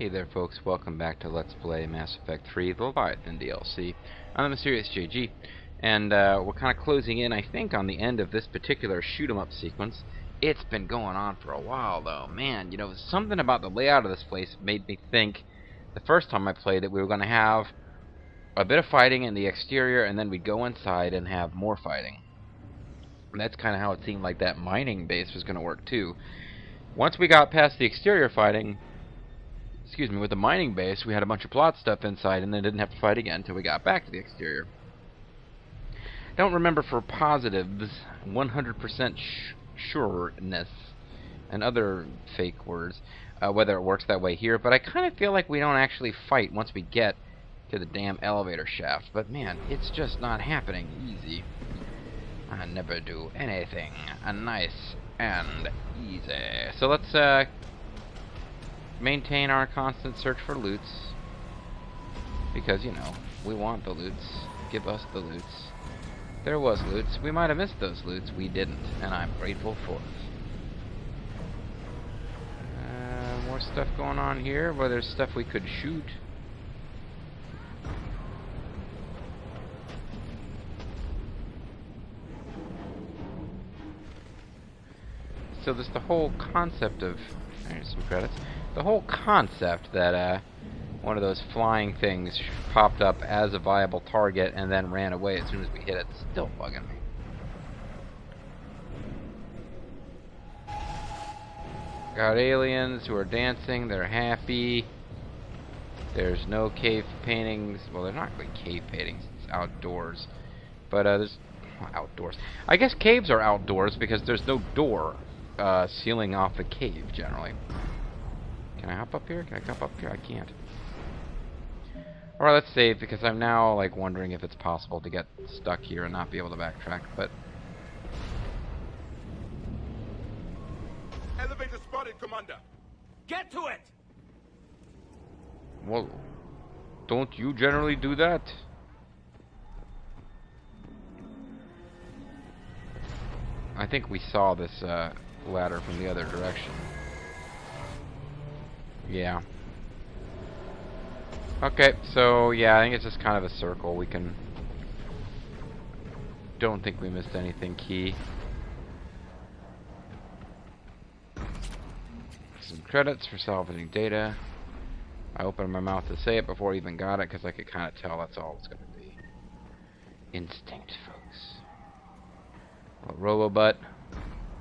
Hey there folks, welcome back to Let's Play Mass Effect 3, the Leviathan DLC. I'm the Mysterious JG, and we're kind of closing in, I think, on the end of this particular shoot-'em-up sequence. It's been going on for a while, though. Man, you know, something about the layout of this place made me think, the first time I played it, we were going to have a bit of fighting in the exterior, and then we'd go inside and have more fighting. And that's kind of how it seemed like that mining base was going to work, too. Once we got past the exterior fighting, with the mining base, we had a bunch of plot stuff inside and then didn't have to fight again until we got back to the exterior. Don't remember for positives, 100% sureness, and other fake words, whether it works that way here, but I kind of feel like we don't actually fight once we get to the damn elevator shaft. But man, it's just not happening easy. I never do anything nice and easy. So let's maintain our constant search for loots, because, you know, we want the loots. Give us the loots. There was loots. We might have missed those loots. We didn't, and I'm grateful for it. More stuff going on here, where there's stuff we could shoot. So there's the whole concept of... There's some credits. The whole concept that one of those flying things popped up as a viable target and then ran away as soon as we hit it, still bugging me. Got aliens who are dancing, they're happy. There's no cave paintings. Well, they're not really cave paintings, it's outdoors. But there's... well, outdoors. I guess caves are outdoors because there's no door sealing off the cave, generally. Can I hop up here? Can I hop up here? I can't. Alright, let's save, because I'm now, like, wondering if it's possible to get stuck here and not be able to backtrack, but... Elevator spotted, Commander! Get to it! Well, don't you generally do that? I think we saw this, ladder from the other direction. Yeah. Okay, so yeah, I think it's just kind of a circle. We can... Don't think we missed anything key. Some credits for salvaging data. I opened my mouth to say it before I even got it, because I could kind of tell that's all it's going to be. Instinct, folks. A little robo-butt.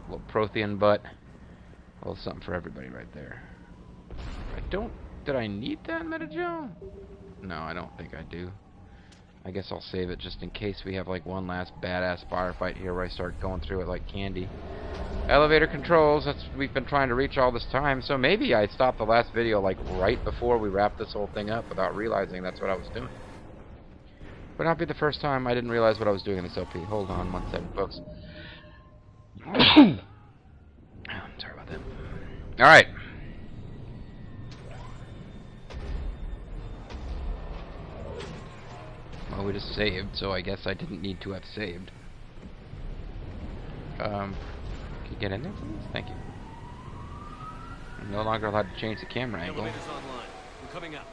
A little Prothean butt. A little something for everybody right there. Did I need that metagel? No, I don't think I do. I guess I'll save it just in case we have like one last badass firefight here where I start going through it like candy. Elevator controls, that's what we've been trying to reach all this time, so maybe I stopped the last video like right before we wrapped this whole thing up without realizing that's what I was doing. Would not be the first time I didn't realize what I was doing in this LP. Hold on 1 second, folks. Sorry about that. Alright. Well, we just saved, so I guess I didn't need to have saved. Can you get in there, please? Thank you. I'm no longer allowed to change the camera angle. Elevator's online. We're coming up.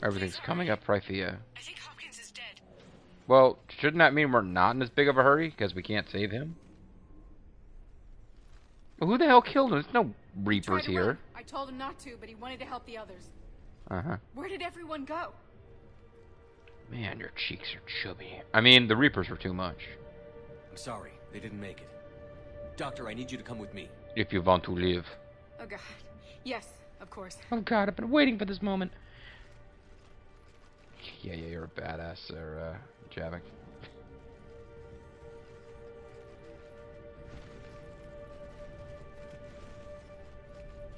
Everything's coming up right via... I think Hopkins is dead. Well, shouldn't that mean we're not in as big of a hurry because we can't save him? Well, who the hell killed him? There's no Reapers here. Run. I told him not to, but he wanted to help the others. Uh-huh. Where did everyone go? Man, your cheeks are chubby. I mean, the Reapers were too much. I'm sorry, they didn't make it. Doctor, I need you to come with me. If you want to live. Oh god. Yes, of course. Oh god, I've been waiting for this moment. Yeah, you're a badass there, Javik.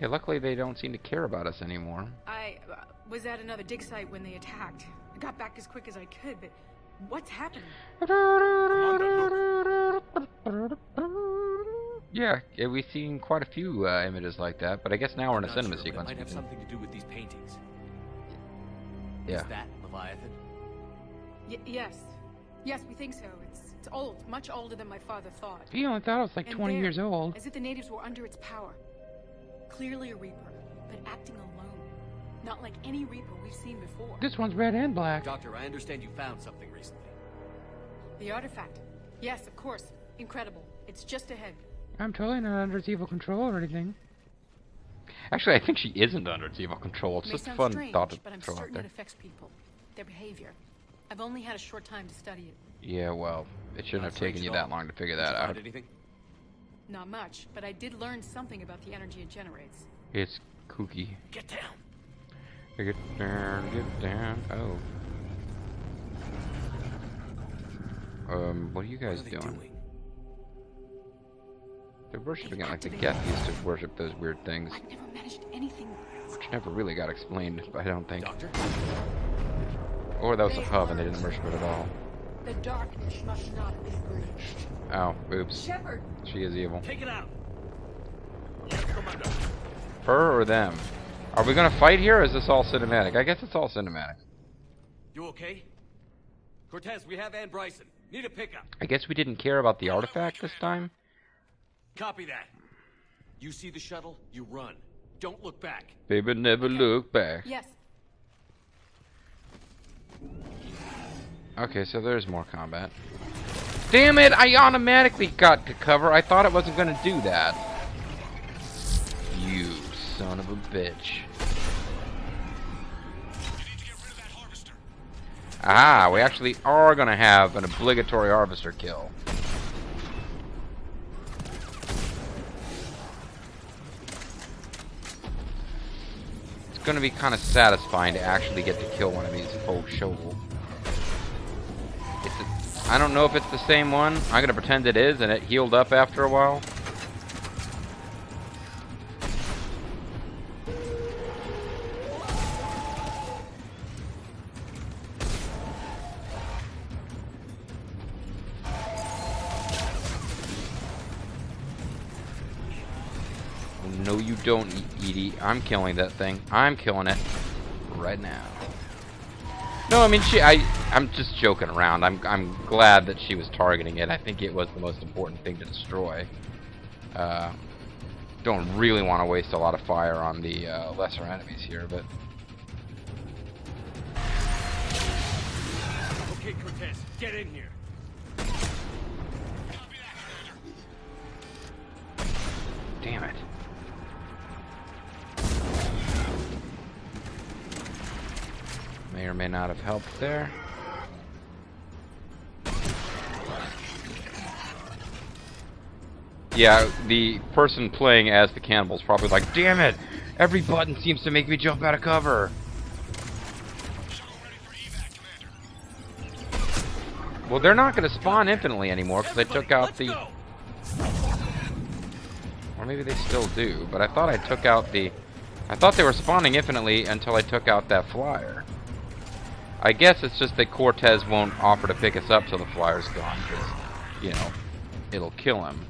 Yeah, luckily they don't seem to care about us anymore. I was at another dig site when they attacked. I got back as quick as I could, but what's happening? Yeah, we've seen quite a few images like that, but I guess now we're in a cinema sequence. It might have something to do with these paintings. Yeah. Is that Leviathan? Yes. Yes, we think so. It's old, much older than my father thought. You only thought it was like And 20 there, years old. As if the natives were under its power. Clearly a Reaper. but acting alone. Not like any Reaper we've seen before. This one's red and black. Doctor, I understand you found something recently. The artifact. Yes, of course. Incredible. It's just ahead. I'm totally not under its evil control or anything. Actually, I think she isn't under its evil control. It's May just a sound fun strange, thought to but I'm throw out certain there. it affects people. Their behavior. I've only had a short time to study it. Yeah, well, it shouldn't have taken you that long to figure that out. Anything? Not much, but I did learn something about the energy it generates. It's kooky. Get down. Get down, get down. Oh. What are you guys What are they doing? They're worshiping it like the Geth used to worship those weird things, I've never managed anything. which never really got explained, I don't think. Doctor? Or that was a hub and they didn't worship it at all. The darkness must not be breached. Oh, oops. Shepard! She is evil. Take it out. Yes, Commander. Her or them? Are we gonna fight here, or is this all cinematic? I guess it's all cinematic. You okay? Cortez, we have Ann Bryson. Need a pickup. I guess we didn't care about the artifact this time? Copy that. You see the shuttle, you run. Don't look back. Baby, never look back. Yes. Okay, so there's more combat. Damn it! I automatically got to cover. I thought it wasn't gonna do that. You son of a bitch. Ah, we actually are gonna have an obligatory harvester kill. It's gonna be kind of satisfying to actually get to kill one of these old shovel. I don't know if it's the same one. I'm gonna pretend it is, and it healed up after a while. No, you don't, Edie. I'm killing that thing. I'm killing it right now. No, I mean I'm just joking around. I'm glad that she was targeting it. I think it was the most important thing to destroy. Don't really want to waste a lot of fire on the lesser enemies here, but Okay, Cortez, get in here. damn it. May or may not have helped there. Yeah, the person playing as the cannibal is probably like, damn it! Every button seems to make me jump out of cover. Well, they're not going to spawn infinitely anymore because I took out the... Or maybe they still do, but I thought I took out the... I thought they were spawning infinitely until I took out that flyer. I guess it's just that Cortez won't offer to pick us up till the flyer's gone, because, you know, it'll kill him.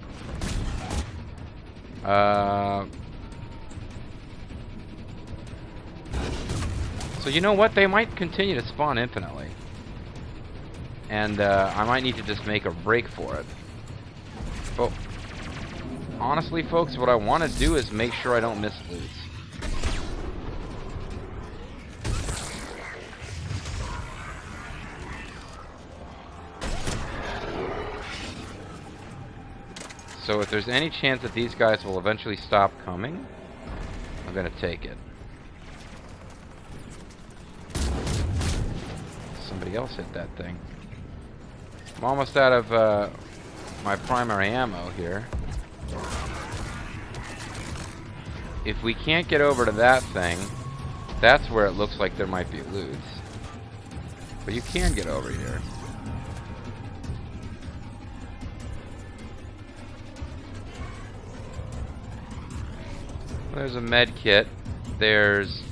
So you know what? They might continue to spawn infinitely. And I might need to just make a break for it. But honestly, folks, what I want to do is make sure I don't miss loot. So if there's any chance that these guys will eventually stop coming, I'm gonna take it. Somebody else hit that thing. I'm almost out of my primary ammo here. If we can't get over to that thing, that's where it looks like there might be loot. But you can get over here. There's a med kit. There's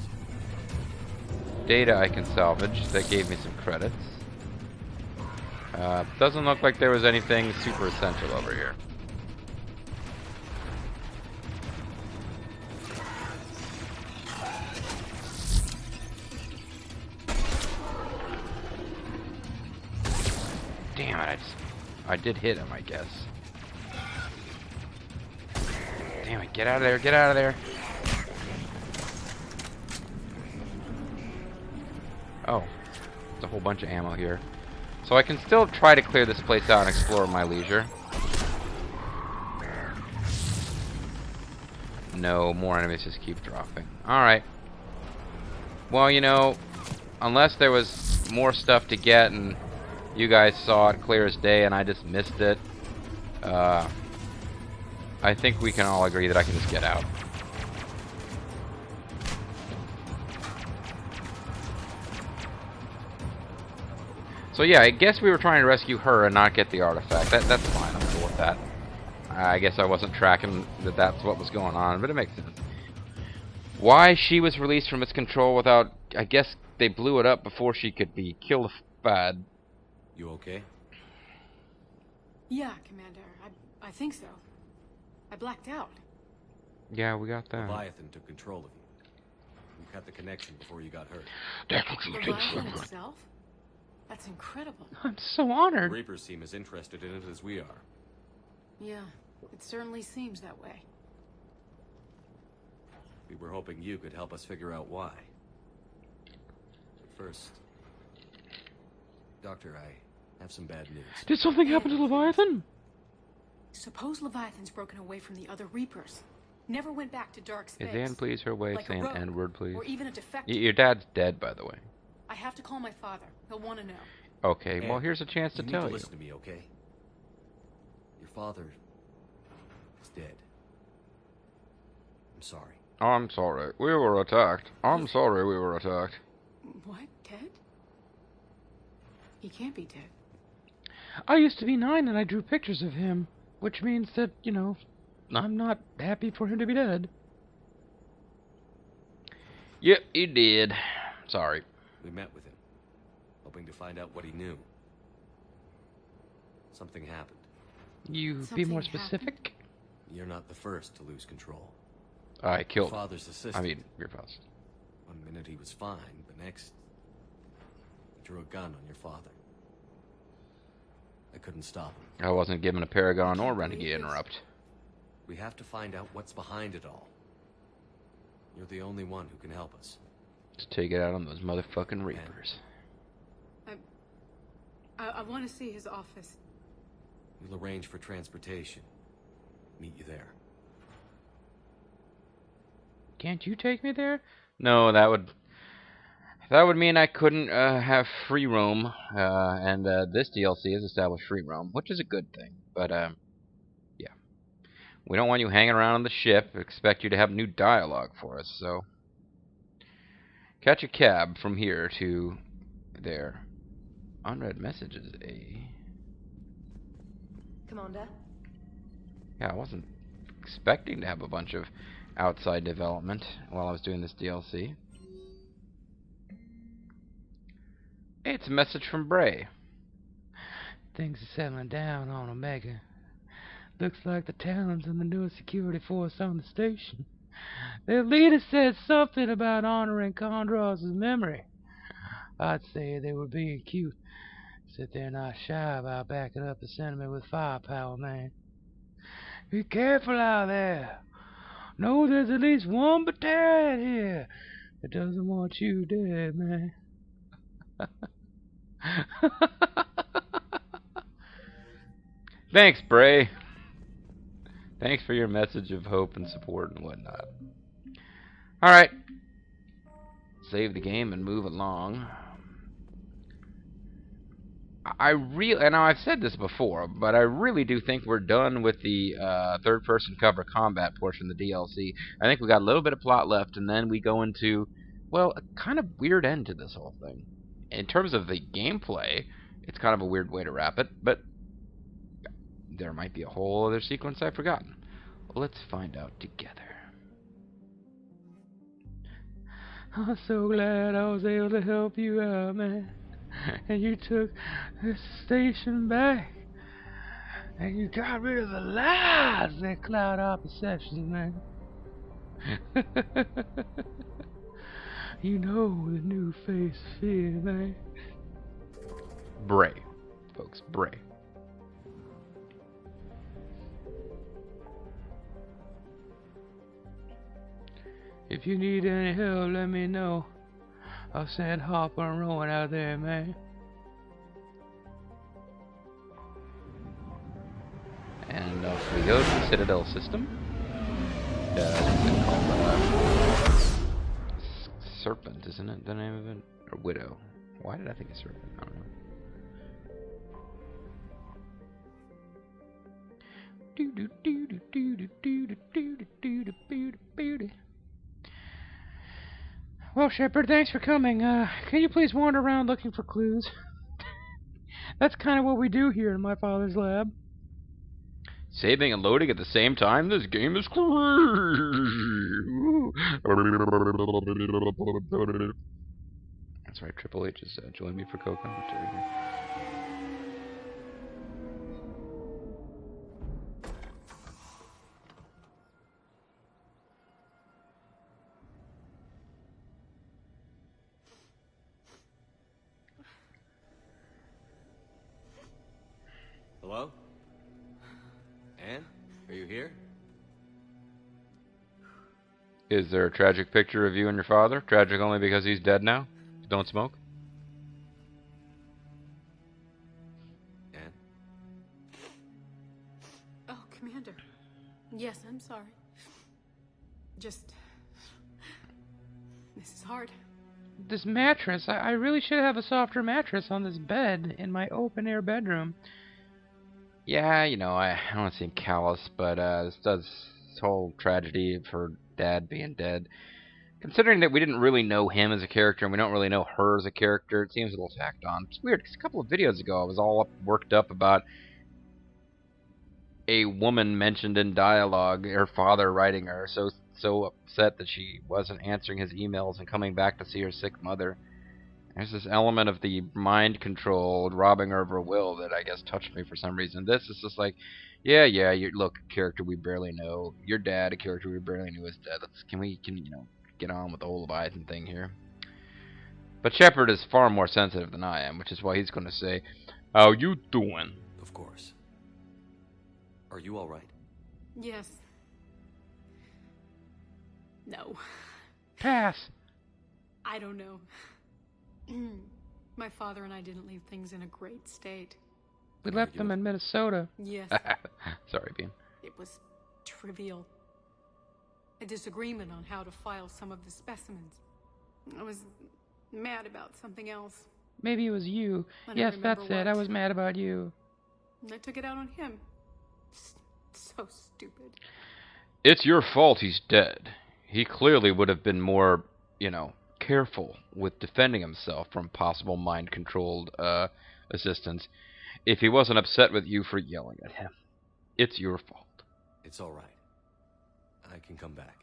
data I can salvage that gave me some credits. Doesn't look like there was anything super essential over here. Damn it, I did hit him, I guess. Damn it, get out of there, get out of there. Oh, there's a whole bunch of ammo here. So I can still try to clear this place out and explore at my leisure. No, more enemies just keep dropping. Alright. Well, you know, unless there was more stuff to get and you guys saw it clear as day and I just missed it, I think we can all agree that I can just get out. So yeah, I guess we were trying to rescue her and not get the artifact. That's fine, I'm cool with that. I guess I wasn't tracking that that's what was going on, but it makes sense. Why she was released from its control without... I guess they blew it up before she could be killed. You okay? Yeah, Commander. I think so. I blacked out. Yeah, we got that. Leviathan took control of you. You cut the connection before you got hurt. That's what you think, Leviathan Shepard. itself? That's incredible. I'm so honored. The Reapers seem as interested in it as we are. Yeah, it certainly seems that way. We were hoping you could help us figure out why. But first... Doctor, I have some bad news. Did something happen to Leviathan? Suppose Leviathan's broken away from the other Reapers. Never went back to dark space. Is Ann please her way of Like a saying rogue, N-word, please? Or even a defector. Your dad's dead, by the way. I have to call my father. He'll want to know. Okay, well Ann, here's a chance to you need tell to you. listen to me, okay? Your father is dead. I'm sorry. I'm sorry. We were attacked. I'm sorry we were attacked. What? Dead? He can't be dead. I used to be 9 and I drew pictures of him, which means that, you know, I'm not happy for him to be dead. Yep, he did. Sorry. We met with him, hoping to find out what he knew. Something happened. You be Something more happened? specific? You're not the first to lose control. I Your killed. father's assistant. I mean, your father. One minute he was fine, but next... he drew a gun on your father. I couldn't stop him. I wasn't given a Paragon or can't Renegade believe this. interrupt. We have to find out what's behind it all. You're the only one who can help us. To take it out on those motherfucking Reapers. I want to see his office. We'll arrange for transportation. Meet you there. Can't you take me there? No, that would mean I couldn't have free roam, and this DLC has established free roam, which is a good thing. But yeah, we don't want you hanging around on the ship. Expect you to have new dialogue for us. So catch a cab from here to there. Unread Messages, eh? Commander? Yeah, I wasn't expecting to have a bunch of outside development while I was doing this DLC. It's a message from Bray. Things are settling down on Omega. Looks like the Talons and the newest security force on the station. Their leader said something about honoring Condor's memory. I'd say they were being cute. Said they're not shy about backing up the sentiment with firepower, man. Be careful out there. Know there's at least one battalion here that doesn't want you dead, man. Thanks, Bray. Thanks for your message of hope and support and whatnot. Alright. Save the game and move along. And I've said this before, but I really do think we're done with the third-person cover combat portion of the DLC. I think we got a little bit of plot left, and then we go into, well, a kind of weird end to this whole thing. In terms of the gameplay, it's kind of a weird way to wrap it, but there might be a whole other sequence I've forgotten. Let's find out together. I'm so glad I was able to help you out, man. And you took the station back. And you got rid of the lies that cloud our perceptions, man. You know the new face of fear, man. Bray, folks, Bray. If you need any help, let me know. I said hop and rolling out there, man. And off we go to the Citadel system. What's it called? Serpent, isn't it? The name of it? Or Widow. Why did I think of Serpent? I don't know. Well, Shepard, thanks for coming. Can you please wander around looking for clues? That's kind of what we do here in my father's lab. Saving and loading at the same time? This game is crazy! That's right, Triple H is joining me for Coca. Hello? Anne? Are you here? Is there a tragic picture of you and your father? Tragic only because he's dead now? Don't smoke? Anne? Oh, Commander. Yes, I'm sorry. Just... This is hard. This mattress, I really should have a softer mattress on this bed in my open-air bedroom. Yeah, you know, I don't want to seem callous, but this whole tragedy of her dad being dead, considering that we didn't really know him as a character and we don't really know her as a character, it seems a little tacked on. It's weird, because a couple of videos ago I was all worked up about a woman mentioned in dialogue, her father writing her, so upset that she wasn't answering his emails and coming back to see her sick mother. There's this element of the mind control robbing her of her will that I guess touched me for some reason. This is just like, yeah, look, a character we barely know. Your dad, a character we barely knew is dead. Can you know, get on with the whole Leviathan thing here? But Shepard is far more sensitive than I am, which is why he's going to say, "How you doing?" Of course. Are you all right? Yes. No. Pass. I don't know. My father and I didn't leave things in a great state. We left them in Minnesota. Yes. Sorry, Bean. It was trivial. A disagreement on how to file some of the specimens. I was mad about something else. Maybe it was you. Yes, that's it. I was mad about you. And I took it out on him. So stupid. It's your fault he's dead. He clearly would have been more, you know, careful with defending himself from possible mind-controlled assistance if he wasn't upset with you for yelling at him. It's your fault. It's all right. I can come back.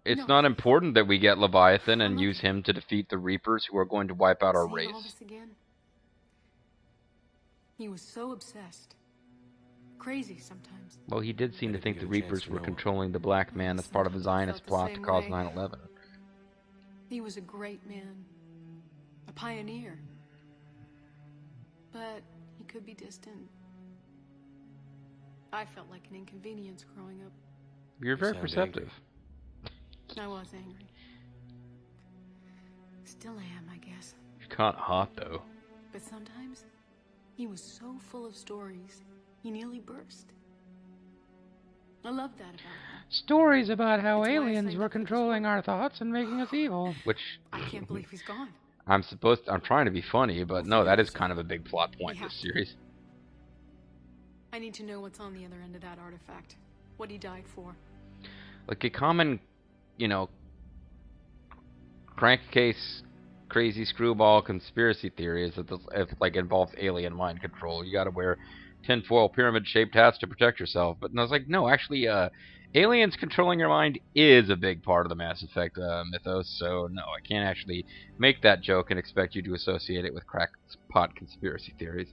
It's not important that we get Leviathan and use him to defeat the Reapers who are going to wipe out our race. All this again? He was so obsessed. Crazy sometimes. Well, he did seem to think the Reapers were controlling the black man as part of a Zionist plot to cause 9/11. He was a great man. A pioneer. But he could be distant. I felt like an inconvenience growing up. You're very perceptive. I was angry. Still am, I guess. You're kinda hot, though. But sometimes, he was so full of stories, he nearly burst. I love that about him. Stories about how aliens were controlling our thoughts and making us evil. Which... I can't believe he's gone. I'm trying to be funny, but no, that is kind of a big plot point in this series. I need to know what's on the other end of that artifact. What he died for. Like a common, you know, crankcase, crazy screwball conspiracy theory is that if like involves alien mind control, you got to wear tinfoil pyramid-shaped hats to protect yourself. But I was like, no, actually, aliens controlling your mind is a big part of the Mass Effect mythos. So no, I can't actually make that joke and expect you to associate it with crackpot conspiracy theories.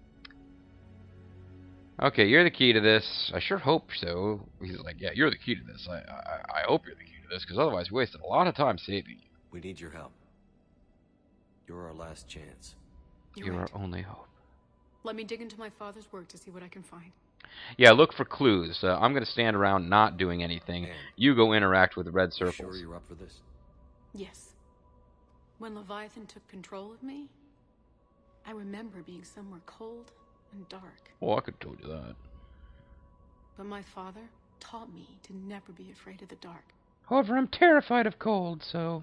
Okay, you're the key to this. I sure hope so. He's like, yeah, you're the key to this. I hope you're the key to this, because otherwise we wasted a lot of time saving you. We need your help. You're our last chance. You're our only hope. Let me dig into my father's work to see what I can find. Yeah, look for clues. I'm going to stand around not doing anything. And you go interact with the red circles. Sure you're up for this? Yes. When Leviathan took control of me, I remember being somewhere cold and dark. Oh, I could have told you that. But my father taught me to never be afraid of the dark. However, I'm terrified of cold, so...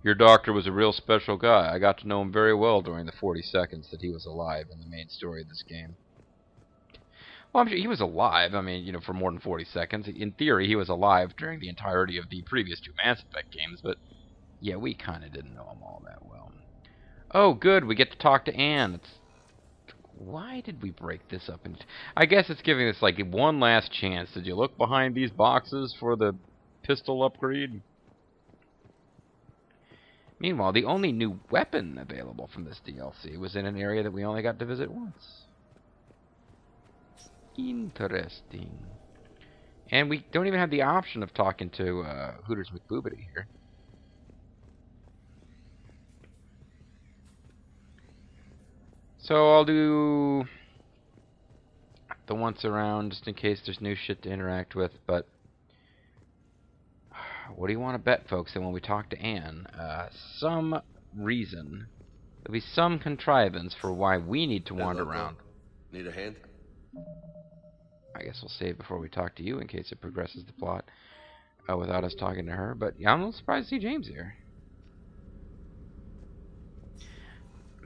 Your doctor was a real special guy. I got to know him very well during the 40 seconds that he was alive in the main story of this game. Well, I'm sure he was alive, I mean, you know, for more than 40 seconds. In theory, he was alive during the entirety of the previous 2 Mass Effect games, but yeah, we kind of didn't know him all that well. Oh, good, we get to talk to Anne. Why did we break this up? I guess it's giving us, like, one last chance. Did you look behind these boxes for the pistol upgrade? Meanwhile, the only new weapon available from this DLC was in an area that we only got to visit once. Interesting. And we don't even have the option of talking to Hooters McBoobity here. So I'll do the once around just in case there's new shit to interact with, but what do you want to bet, folks, that when we talk to Anne, some reason, there'll be some contrivance for why we need to wander around. Need a hand? I guess we'll save before we talk to you in case it progresses the plot without us talking to her, but yeah, I'm a little surprised to see James here.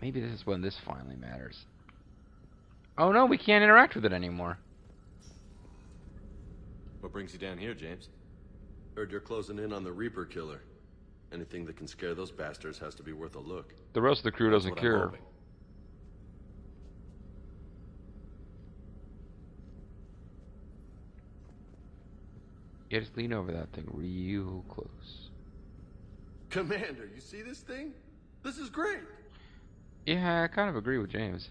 Maybe this is when this finally matters. Oh no, we can't interact with it anymore. What brings you down here, James? Heard you're closing in on the Reaper killer. Anything that can scare those bastards has to be worth a look. The rest of the crew doesn't care. Yeah, just lean over that thing real close. Commander, you see this thing? This is great! Yeah, I kind of agree with James.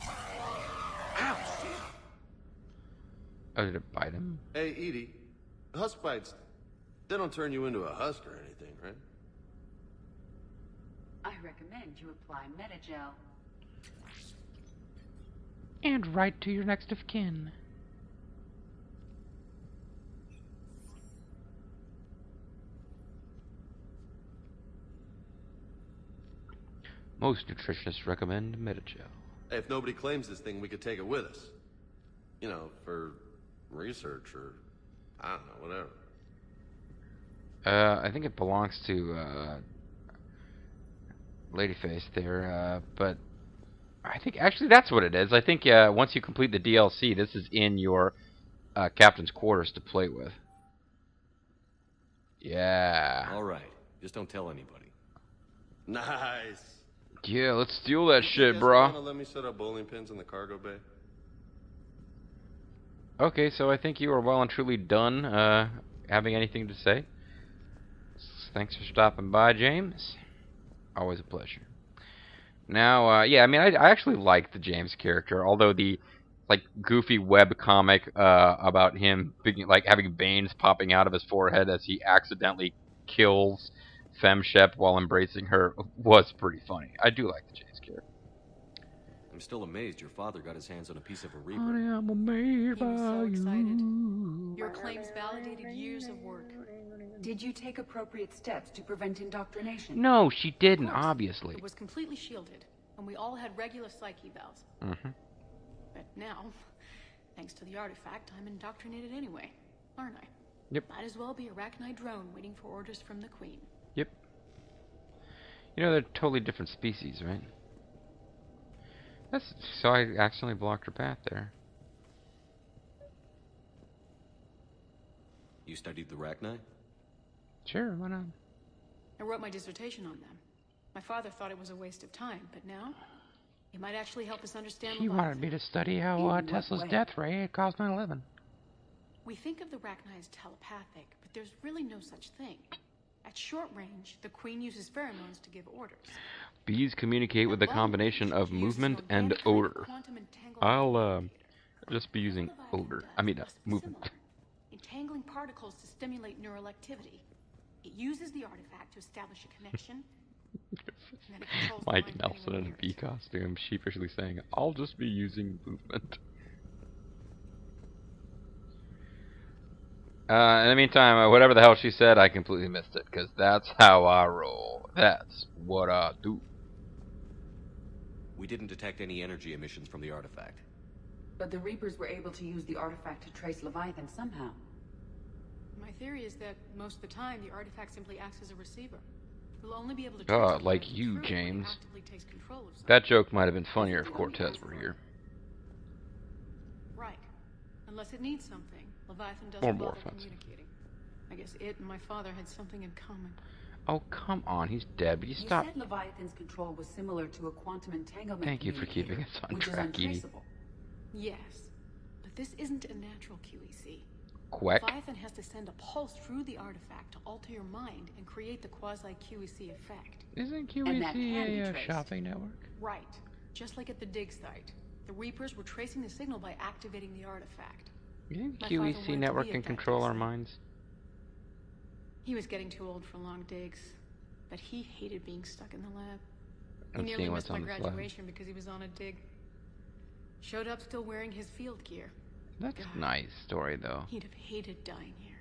Ow, shit! Oh, did it bite him? Hey, Edie, husk bites, they don't turn you into a husk or anything, right? I recommend you apply Metagel. And right to your next of kin. Most nutritionists recommend Metagel. Hey, if nobody claims this thing, we could take it with us. You know, for research or, I don't know, whatever. I think it belongs to, Ladyface there, but I think, actually that's what it is. I think, once you complete the DLC, this is in your, captain's quarters to play with. Yeah. Alright, just don't tell anybody. Nice! Yeah, let's steal that shit, You brah. guys wanna let me set up bowling pins in the cargo bay? Okay, so I think you are well and truly done, having anything to say. Thanks for stopping by, James. Always a pleasure. Now, yeah, I mean, I actually like the James character, although the, like, goofy web comic, about him, like, having veins popping out of his forehead as he accidentally kills FemShep while embracing her was pretty funny. I do like the James character. I'm still amazed your father got his hands on a piece of a Reaper. Honey, I'm amazed He was so by excited. you. Your claims validated years of work. Did you take appropriate steps to prevent indoctrination? No, she didn't, Of course. obviously. It was completely shielded, and we all had regular psyche valves. Mm-hmm. But now, thanks to the artifact, I'm indoctrinated anyway, aren't I? Yep. Might as well be a Rachni drone waiting for orders from the Queen. Yep. You know, they're totally different species, right? That's so I accidentally blocked her path there. You studied the Rachni? Sure, why not? I wrote my dissertation on them. My father thought it was a waste of time, but now it might actually help us understand He Leviathan. wanted me to study how In what Tesla's way? death ray caused 9/11. We think of the Rachni as telepathic, but there's really no such thing. At short range, the Queen uses pheromones to give orders. Bees communicate with a combination of movement and odor. I'll just be using odor. I mean, movement. Entangling particles to stimulate neural activity. It uses the artifact to establish a connection. and then it controls the Mike mind of Nelson anyone in a near bee it. costume, sheepishly saying, "I'll just be using movement." In the meantime, whatever the hell she said, I completely missed it, because that's how I roll. That's what I do. We didn't detect any energy emissions from the artifact. But the Reapers were able to use the artifact to trace Leviathan somehow. My theory is that most of the time, the artifact simply acts as a receiver. We'll only be able to God, trace like Leviathan you, through when it James. actively takes control of something. That joke might have been funnier if Cortez were here. Right. Unless it needs something, Leviathan Or doesn't more bother offensive. communicating. I guess it and my father had something in common. Oh, come on. He's dead. But you You stop. said Leviathan's control was similar to a quantum entanglement Thank you for communicator, keeping us on which is track, Edie. untraceable. Yes, but this isn't a natural QEC. Quack. Leviathan has to send a pulse through the artifact to alter your mind and create the quasi-QEC effect. Isn't And that can be QEC a traced. shopping network? Right. Just like at the dig site. The Reapers were tracing the signal by activating the artifact. You think My father wanted QEC to network be can at that control dig our site. minds? He was getting too old for long digs, but he hated being stuck in the lab. He I'm nearly seeing missed what's my on this slide. graduation because he was on a dig. Showed up still wearing his field gear. That's God. a nice story, though. He'd have hated dying here.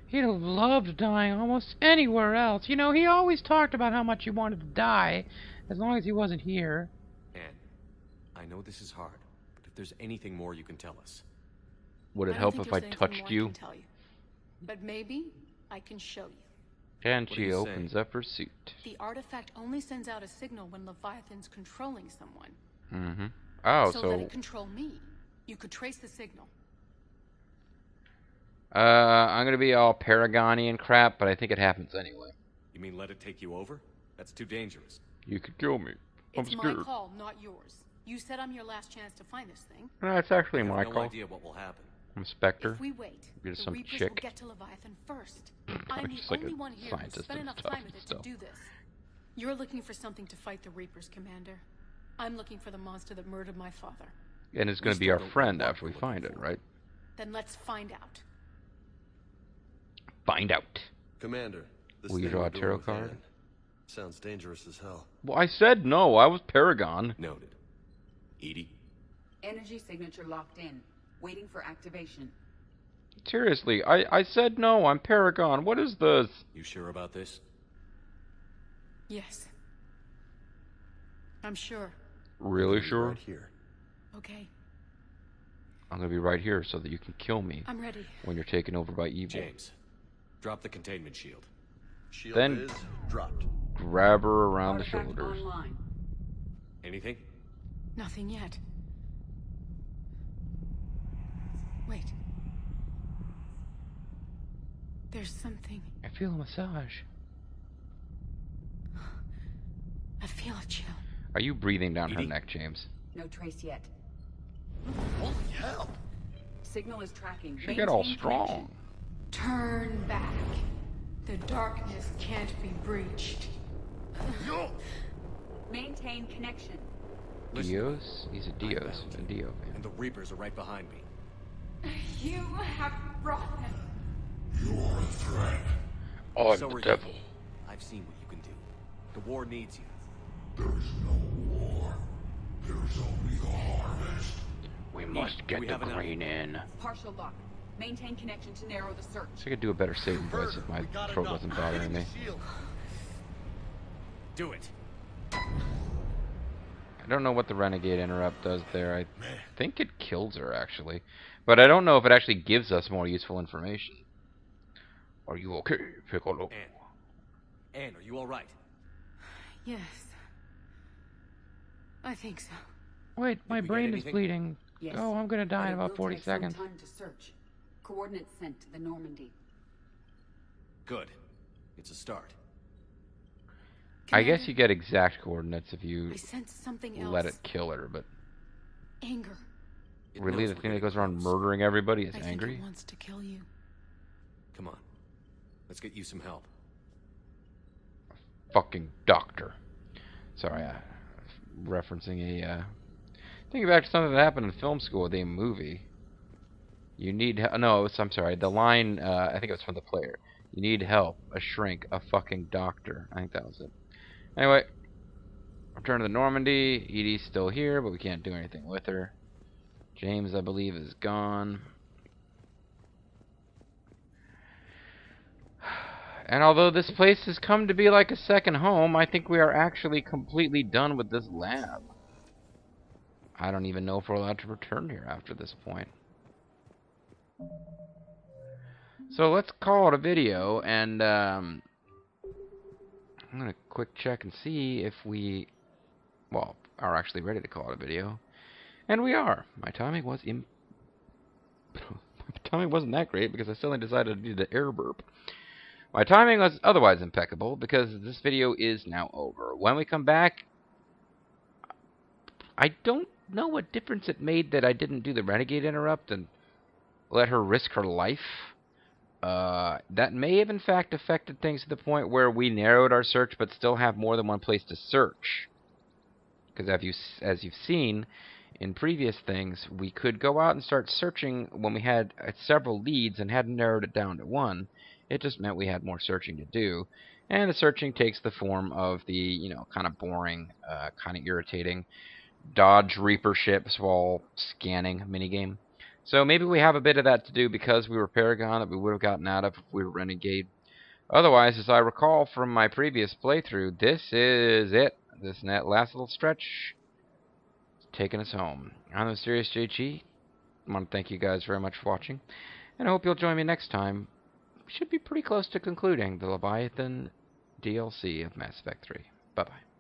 He'd have loved dying almost anywhere else. You know, he always talked about how much he wanted to die, as long as he wasn't here. Anne, I know this is hard, but if there's anything more you can tell us. Would it I don't help think if I there's anything touched more you? I can tell you. But maybe I can show you. And What are she you opens saying? up her suit. The artifact only sends out a signal when Leviathan's controlling someone. Mm-hmm. Oh, so let it control me. You could trace the signal. I'm gonna be all Paragon-y crap, but I think it happens anyway. You mean let it take you over? That's too dangerous. You could kill me. I'm It's my scared. call, not yours. You said I'm your last chance to find this thing. No, it's actually We my have no call. idea what will happen. I'm Spectre. If we wait, You're the some Reapers will chick. get to Leviathan first. I'm I'm the just like a only one here who's scientist spent and enough stuff time with it still. to do this. You're looking for something to fight the Reapers, Commander. I'm looking for the monster that murdered my father. And it's We gonna be still our don't know friend what after we we're find looking it, for. right? Then let's find out. Find out. Commander, this Will you thing draw we're a doing tarot with card? Anne sounds dangerous as hell. Well, I said no. I was Paragon. Noted. Edie? Energy signature locked in, waiting for activation. Seriously, I said no. I'm Paragon. What is this? You sure about this? Yes. I'm sure. Really We'll be sure? Right here. Okay, I'm gonna be right here so that you can kill me I'm ready. when you're taken over by evil. James, drop the containment shield. Shield Then- is dropped. Grab her around the Artifact shoulders. online. Anything? Nothing yet. Wait. There's something. I feel a massage. I feel a chill. Are you breathing down her Edie? neck, James? No trace yet. Holy hell! Signal is tracking. She got all Maintain strong. connection. Turn back. The darkness can't be breached. Maintain connection. Listen, Dios? He's a Dios. found A Dio fan. and the Reapers are right behind me. You have brought them. I'm So the are devil. you. I've seen what you can do. The war needs you. We must do get we the have enough? green in. Partial lock. Maintain connection to narrow the search. I could do a better saving voice if my throat wasn't bothering me. Do it. I don't know what the Renegade Interrupt does there. I think it kills her, actually. But I don't know if it actually gives us more useful information. Are you okay, Piccolo? Anne, are you all right? Yes. I think so. Wait, my we get brain is anything? bleeding. Yes. Oh, I'm gonna die But in it about will 40 take some seconds. time to search. Coordinates sent to the Normandy. Good. It's a start. I guess Commander, you get exact coordinates if you I sense something else. let it kill her, but Anger. It really knows the we're thing that getting goes around close. murdering everybody is I think angry? it wants to kill you. Come on. Let's get you some help. Fucking doctor. Sorry, referencing a, thinking back to something that happened in film school with a movie. You need, no, I'm sorry, the line, I think it was from the player. You need help, a shrink, a fucking doctor. I think that was it. Anyway, return to the Normandy. Edie's still here, but we can't do anything with her. James, I believe, is gone. And although this place has come to be like a second home, I think we are actually completely done with this lab. I don't even know if we're allowed to return here after this point. So let's call it a video, and I'm going to quick check and see if we, well, are actually ready to call it a video. And we are. My timing was my timing wasn't that great because I suddenly decided to do the air burp. My timing was otherwise impeccable because this video is now over. When we come back, I don't know what difference it made that I didn't do the Renegade Interrupt and let her risk her life. That may have in fact affected things to the point where we narrowed our search but still have more than one place to search. Because as you've seen in previous things, we could go out and start searching when we had several leads and hadn't narrowed it down to one. It just meant we had more searching to do. And the searching takes the form of the, you know, kind of boring, kind of irritating dodge Reaper ships while scanning minigame. So maybe we have a bit of that to do because we were Paragon that we would have gotten out of if we were Renegade. Otherwise, as I recall from my previous playthrough, this is it. This last little stretch is taking us home. I'm the Mysterious JG. I want to thank you guys very much for watching, and I hope you'll join me next time. We should be pretty close to concluding the Leviathan DLC of Mass Effect 3. Bye-bye.